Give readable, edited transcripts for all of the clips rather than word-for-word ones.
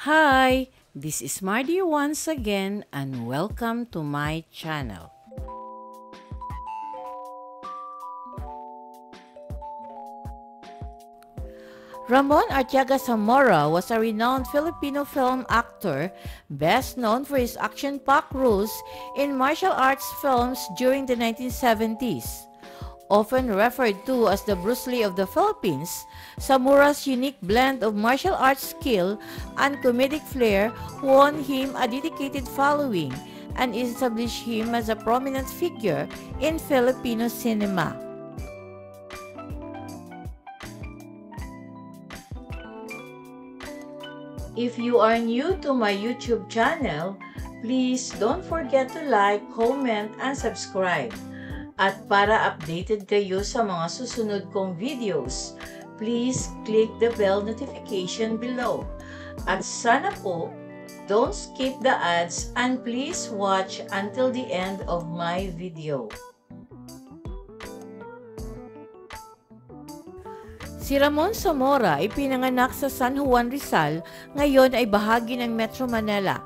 Hi, this is Mardy once again and welcome to my channel. Ramon Arteaga Zamora was a renowned Filipino film actor, best known for his action-packed roles in martial arts films during the 1970s. Often referred to as the Bruce Lee of the Philippines, Zamura's unique blend of martial arts skill and comedic flair won him a dedicated following and established him as a prominent figure in Filipino cinema. If you are new to my YouTube channel, please don't forget to like, comment, and subscribe. At para updated kayo sa mga susunod kong videos, please click the bell notification below. At sana po, don't skip the ads and please watch until the end of my video. Si Ramon Zamora ay pinanganak sa San Juan, Rizal, ngayon ay bahagi ng Metro Manila,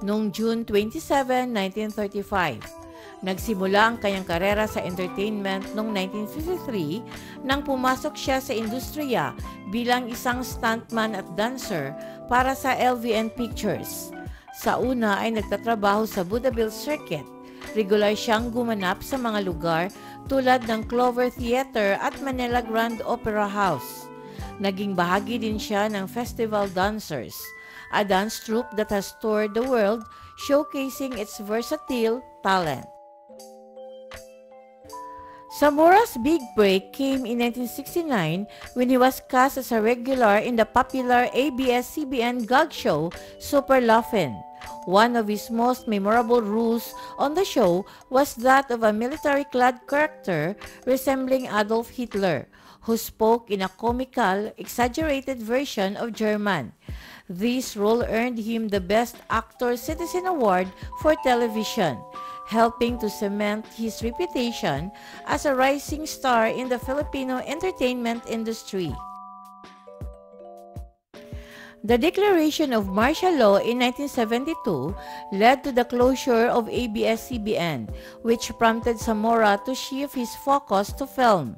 noong June 27, 1935. Nagsimula ang kanyang karera sa entertainment noong 1953 nang pumasok siya sa industriya bilang isang stuntman at dancer para sa LVN Pictures. Sa una ay nagtatrabaho sa vaudeville circuit. Regular siyang gumanap sa mga lugar tulad ng Clover Theater at Manila Grand Opera House. Naging bahagi din siya ng Festival Dancers, a dance troupe that has toured the world showcasing its versatile talent. Zamora's big break came in 1969 when he was cast as a regular in the popular ABS-CBN gag show Super Laugh-In. One of his most memorable roles on the show was that of a military-clad character resembling Adolf Hitler, who spoke in a comical, exaggerated version of German. This role earned him the Best Actor Citizen Award for television, helping to cement his reputation as a rising star in the Filipino entertainment industry. The declaration of martial law in 1972 led to the closure of ABS-CBN, which prompted Zamora to shift his focus to film.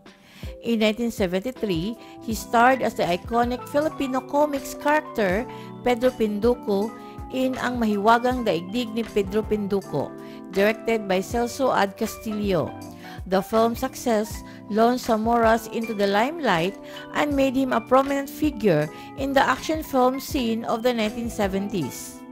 In 1973, he starred as the iconic Filipino comics character Pedro Pinduco in Ang Mahiwagang Daigdig ni Pedro Pinduco, directed by Celso Ad Castillo. The film's success launched Zamora into the limelight and made him a prominent figure in the action film scene of the 1970s.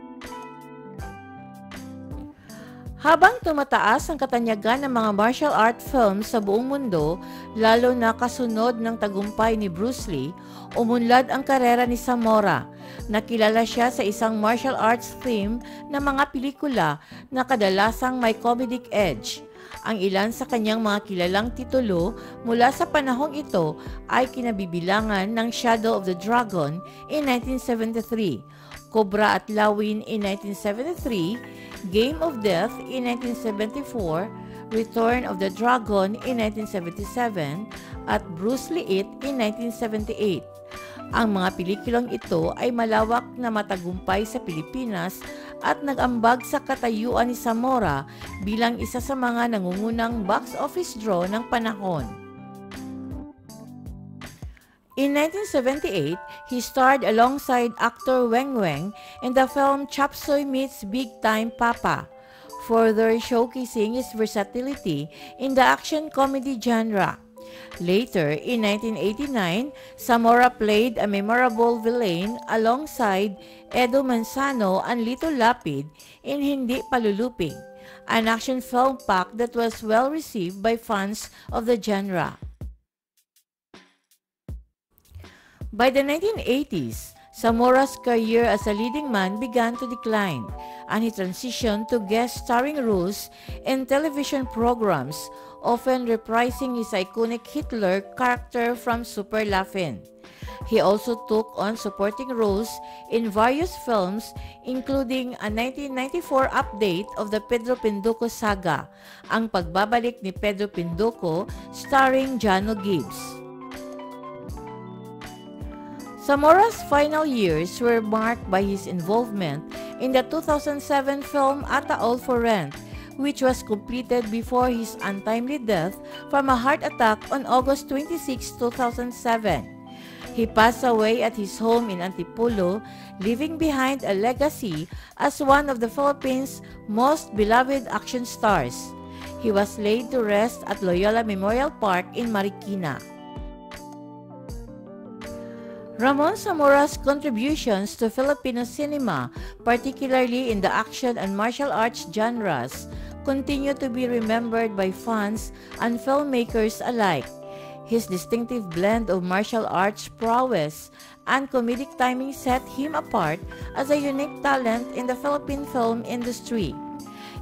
Habang tumataas ang katanyagan ng mga martial art films sa buong mundo, lalo na kasunod ng tagumpay ni Bruce Lee, umunlad ang karera ni Zamora. Nakilala siya sa isang martial arts theme na mga pelikula na kadalasang may comedic edge. Ang ilan sa kanyang mga kilalang titulo mula sa panahong ito ay kinabibilangan ng Shadow of the Dragon in 1973, Cobra at Lawin in 1973, Game of Death in 1974, Return of the Dragon in 1977, at Bruce Lee It in 1978. Ang mga pelikulang ito ay malawak na matagumpay sa Pilipinas at nag-ambag sa katayuan ni Zamora bilang isa sa mga nangungunang box office draw ng panahon. In 1978, he starred alongside actor Weng Weng in the film Chop Suey Meets Big Time Papa, further showcasing his versatility in the action comedy genre. Later, in 1989, Zamora played a memorable villain alongside Edo Manzano and Lito Lapid in Hindi Paluluping, an action film pack that was well received by fans of the genre. By the 1980s, Zamora's career as a leading man began to decline, and he transitioned to guest starring roles in television programs, often reprising his iconic Hitler character from Super Laugh-In. He also took on supporting roles in various films, including a 1994 update of the Pedro Pinduco saga, Ang Pagbabalik ni Pedro Pinduco, starring Jano Gibbs. Zamora's final years were marked by his involvement in the 2007 film Ata All for Rent, which was completed before his untimely death from a heart attack on August 26, 2007. He passed away at his home in Antipolo, leaving behind a legacy as one of the Philippines' most beloved action stars. He was laid to rest at Loyola Memorial Park in Marikina. Ramon Zamora's contributions to Filipino cinema, particularly in the action and martial arts genres, continue to be remembered by fans and filmmakers alike. His distinctive blend of martial arts prowess and comedic timing set him apart as a unique talent in the Philippine film industry.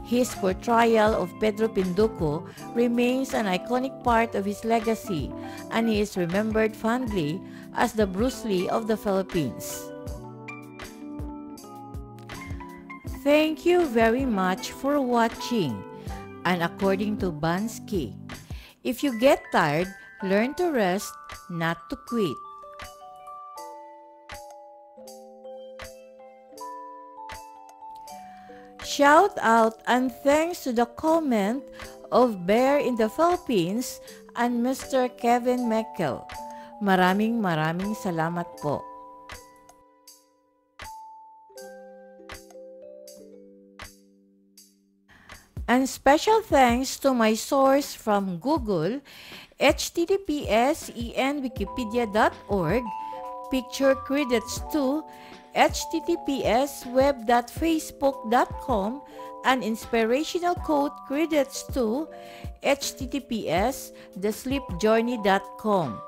His portrayal of Pedro Pinduco remains an iconic part of his legacy, and he is remembered fondly as the Bruce Lee of the Philippines. Thank you very much for watching. And according to Bansky, if you get tired, learn to rest, not to quit. Shout out and thanks to the comment of Bear in the Philippines and Mr. Kevin Meckel. Maraming salamat po. And special thanks to my source from Google, https://enwikipedia.org, picture credits to https://web.facebook.com, and inspirational quote credits to https://thesleepjourney.com.